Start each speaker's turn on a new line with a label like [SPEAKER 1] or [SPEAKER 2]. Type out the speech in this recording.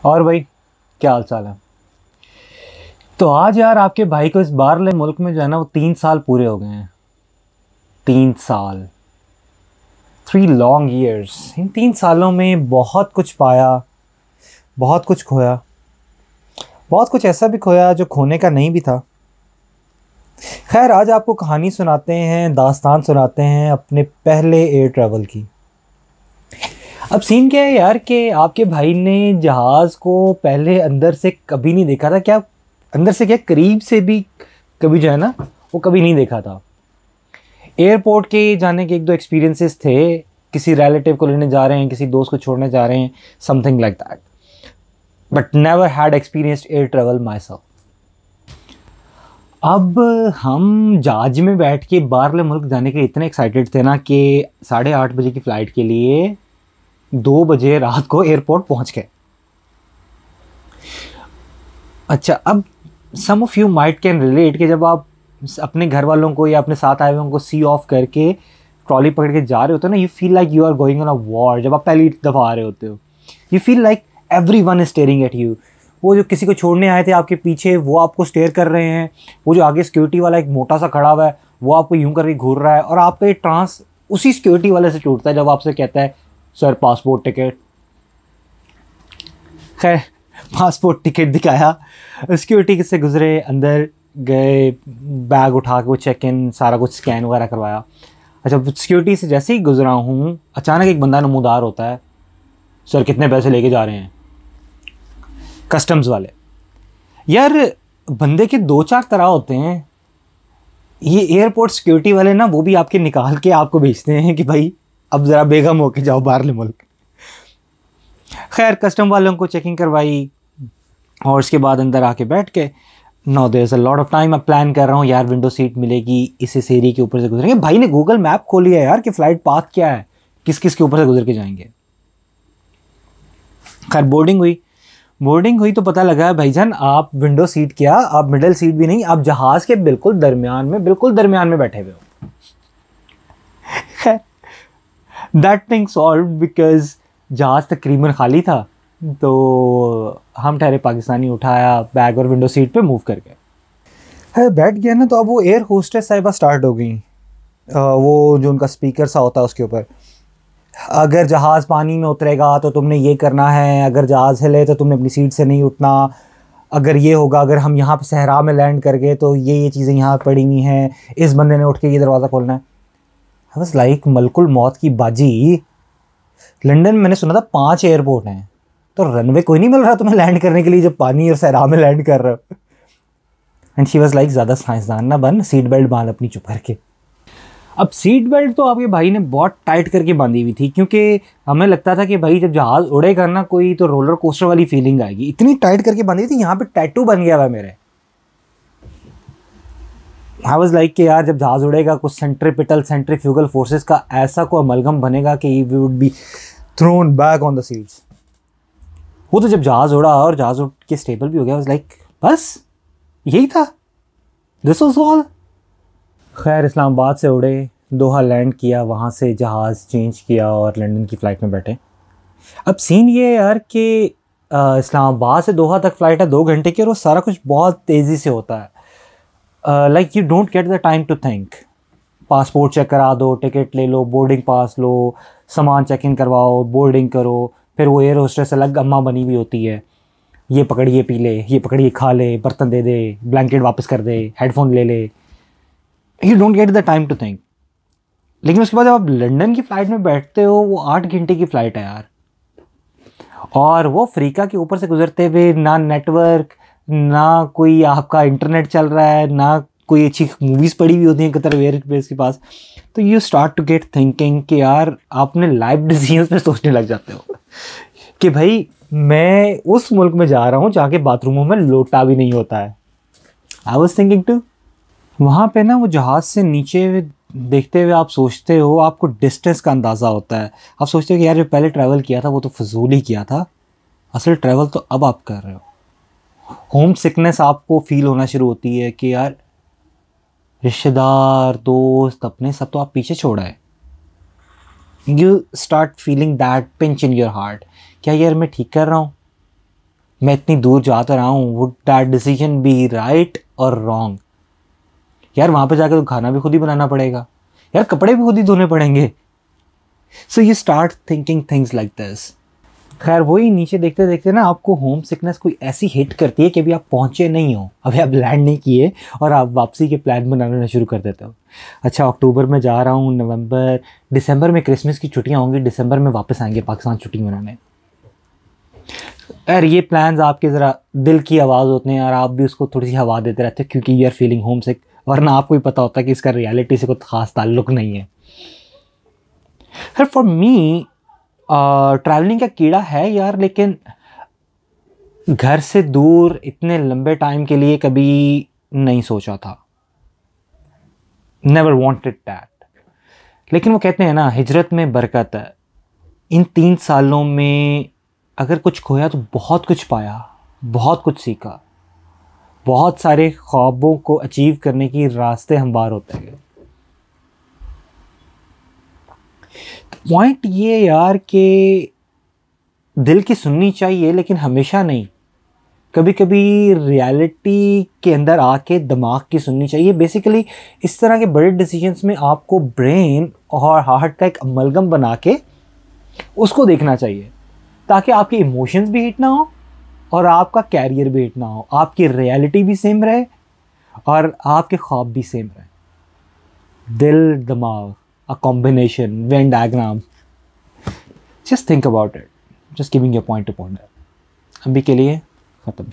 [SPEAKER 1] और भाई, क्या हाल चाल है? तो आज यार आपके भाई को इस बाहरले मुल्क में जो है ना वो 3 साल पूरे हो गए हैं। 3 साल, 3 लॉन्ग ईयर्स। इन 3 सालों में बहुत कुछ पाया, बहुत कुछ खोया, बहुत कुछ ऐसा भी खोया जो खोने का नहीं भी था। खैर, आज आपको कहानी सुनाते हैं, दास्तान सुनाते हैं अपने पहले एयर ट्रैवल की। अब सीन क्या है यार कि आपके भाई ने जहाज़ को पहले अंदर से कभी नहीं देखा था। क्या अंदर से, क्या करीब से भी कभी जो है ना वो कभी नहीं देखा था। एयरपोर्ट के जाने के एक दो एक्सपीरियंसेस थे, किसी रिलेटिव को लेने जा रहे हैं, किसी दोस्त को छोड़ने जा रहे हैं, something like that, but never had experienced air travel my self. अब हम जहाज में बैठ के बाहरले मुल्क जाने के लिए इतने एक्साइटेड थे ना कि 8:30 बजे की फ़्लाइट के लिए 2 बजे रात को एयरपोर्ट पहुंच गए। अच्छा, अब some of you might can relate कि जब आप अपने घर वालों को या अपने साथ आए हुए को सी ऑफ करके ट्रॉली पकड़ के जा रहे होते हो ना, you feel like you are going on a war. जब आप पहली दफ़ा आ रहे होते हो, you feel like everyone is staring at you. वो जो किसी को छोड़ने आए थे आपके पीछे, वो आपको स्टेयर कर रहे हैं। वो जो आगे सिक्योरिटी वाला एक मोटा सा खड़ा हुआ है, वो आपको यूं करके घूर रहा है, और आप पे ट्रांस उसी सिक्योरिटी वाले से टूटता है जब आपसे कहता है सर पासपोर्ट टिकट। खैर, पासपोर्ट टिकट दिखाया, सिक्योरिटी से गुजरे, अंदर गए, बैग उठा के वो चेक इन सारा कुछ स्कैन वगैरह करवाया। अच्छा, सिक्योरिटी से जैसे ही गुजरा हूँ, अचानक एक बंदा नमूदार होता है, सर कितने पैसे लेके जा रहे हैं? कस्टम्स वाले। यार, बंदे के 2-4 तरह होते हैं। ये एयरपोर्ट सिक्योरिटी वाले ना, वो भी आपके निकाल के आपको भेजते हैं कि भाई अब ज़रा बेगम होके जाओ बाहरले मुल्क। खैर, कस्टम वालों को चेकिंग करवाई और उसके बाद अंदर आके बैठ के, no there is a lot of time. मैं प्लान कर रहा हूँ यार, विंडो सीट मिलेगी, इस एरिया के ऊपर से गुजरेंगे। भाई ने गूगल मैप खोली है यार कि फ़्लाइट पाथ क्या है, किस किस के ऊपर से गुजर के जाएंगे। खैर, बोर्डिंग हुई तो पता लगा भाईजान आप विंडो सीट क्या, आप मिडिल सीट भी नहीं, आप जहाज़ के बिल्कुल दरमियान में बैठे हुए हो। दैट थिंग सॉल्व बिकॉज जहाज़ तकरीबन खाली था, तो हम ठहरे पाकिस्तानी, उठाया बैग और विंडो सीट पे मूव कर गए। है, बैठ गया ना, तो अब वो एयर होस्टेस साहिबा स्टार्ट हो गई। वो जो उनका स्पीकर सा होता है उसके ऊपर, अगर जहाज़ पानी में उतरेगा तो तुमने ये करना है, अगर जहाज़ हिले तो तुमने अपनी सीट से नहीं उठना, अगर ये होगा, अगर हम यहाँ पे सहरा में लैंड कर गए तो ये चीज़ें यहाँ पड़ी हुई हैं, इस बंदे ने उठ के ये दरवाज़ा खोलना है। आई वाज लाइक मलकुल मौत की बाजी। लंदन में मैंने सुना था 5 एयरपोर्ट हैं, तो रनवे कोई नहीं मिल रहा तुम्हें लैंड करने के लिए जब पानी और सहरा में लैंड कर रहे हो। एंड शी वाज लाइक ज़्यादा साइंसदान ना बन, सीट बेल्ट बांध अपनी चुप करके। अब सीट बेल्ट तो आपके भाई ने बहुत टाइट करके बांधी हुई थी, क्योंकि हमें लगता था कि भाई जब जहाज़ उड़ेगा ना कोई, तो रोलर कोस्टर वाली फीलिंग आएगी। इतनी टाइट करके बांधी थी, यहाँ पे टैटू बन गया हुआ मेरे। आई वाज लाइक कि यार जब जहाज़ उड़ेगा कुछ सेंट्रीपिटल सेंट्रीफ्यूगल फोर्सेस का ऐसा कोई अमलगम बनेगा कि we would be thrown back on the seats. वो तो जब जहाज़ उड़ा और जहाज़ उड़ के स्टेबल भी हो गया, वाज लाइक बस यही था, दिस वाज ऑल। खैर, इस्लामाबाद से उड़े, दोहा लैंड किया, वहाँ से जहाज़ चेंज किया और लंदन की फ़्लाइट में बैठे। अब सीन ये है यार कि इस्लामाबाद से दोहा तक फ़्लाइट है 2 घंटे की, और वो सारा कुछ बहुत तेज़ी से होता है। Like you don't get the time to think. Passport check करा दो, टिकट ले लो, बोर्डिंग पास लो, सामान चेक इन करवाओ, बोर्डिंग करो, फिर वो एयर होस्टेस अलग अम्मा बनी हुई होती है, ये पकड़िए पी ले, ये पकड़िए खा ले, बर्तन दे दे, ब्लैंकेट वापस कर दे, हेडफोन ले ले। You don't get the time to think. लेकिन उसके बाद जब आप लंदन की फ़्लाइट में बैठते हो, वो 8 घंटे की फ़्लाइट है यार, और वो अफ्रीका के ऊपर से गुजरते हुए, ना नेटवर्क, ना कोई आपका इंटरनेट चल रहा है, ना कोई अच्छी मूवीज़ पड़ी हुई होती हैं कतर एयरबेस के पास। तो you start to get thinking कि यार आपने लाइफ डिसीजंस पे सोचने लग जाते हो कि भाई मैं उस मुल्क में जा रहा हूँ जहाँ के बाथरूमों में लोटा भी नहीं होता है। आई वॉज थिंकिंग टू, वहाँ पे ना वो जहाज़ से नीचे देखते हुए आप सोचते हो, आपको डिस्टेंस का अंदाज़ा होता है। आप सोचते हो कि यार जो पहले ट्रैवल किया था वो तो फजूल ही किया था, असल ट्रैवल तो अब आप कर रहे हो। होम सिकनेस आपको फील होना शुरू होती है कि यार रिश्तेदार, दोस्त, अपने सब तो आप पीछे छोड़ा है। You start feeling that pinch in your heart, क्या यार मैं ठीक कर रहा हूँ? मैं इतनी दूर जा तो रहा हूँ, would that decision be right और रॉन्ग? यार वहाँ पे जाकर तो खाना भी खुद ही बनाना पड़ेगा, यार कपड़े भी खुद ही धोने पड़ेंगे। So you start thinking things like this. खैर वही नीचे देखते देखते ना आपको होम सिकनेस कोई ऐसी हिट करती है कि अभी आप पहुँचे नहीं हो, अभी आप लैंड नहीं किए और आप वापसी के प्लान बनाना शुरू कर देते हो। अच्छा अक्टूबर में जा रहा हूँ, नवंबर दिसंबर में क्रिसमस की छुट्टियाँ होंगी, दिसंबर में वापस आएंगे पाकिस्तान छुट्टी मनाने। यार ये प्लान्स आपके ज़रा दिल की आवाज़ होते हैं और आप भी उसको थोड़ी सी हवा देते रहते हैं क्योंकि यू आर फीलिंग होम सिक, वरना आपको ही पता होता है कि इसका रियलिटी से कोई ख़ास ताल्लुक़ नहीं है। खैर फॉर मी ट्रैवलिंग का कीड़ा है यार, लेकिन घर से दूर इतने लंबे टाइम के लिए कभी नहीं सोचा था, नेवर वांटेड दैट। लेकिन वो कहते हैं ना हिजरत में बरकत है। इन 3 सालों में अगर कुछ खोया तो बहुत कुछ पाया, बहुत कुछ सीखा, बहुत सारे ख्वाबों को अचीव करने की रास्ते हमवार होते हैं। पॉइंट ये यार कि दिल की सुननी चाहिए लेकिन हमेशा नहीं, कभी कभी रियलिटी के अंदर आके दिमाग की सुननी चाहिए। बेसिकली इस तरह के बड़े डिसीजंस में आपको ब्रेन और हार्ट का एक अमलगम बना के उसको देखना चाहिए ताकि आपके इमोशंस भी हिट ना हो और आपका कैरियर भी हिट ना हो, आपकी रियलिटी भी सेम रहे और आपके ख्वाब भी सेम रहे। दिल दिमाग, a combination, Venn diagram. Just think about it. Just giving you a point to ponder. अभी के लिए ख़त्म।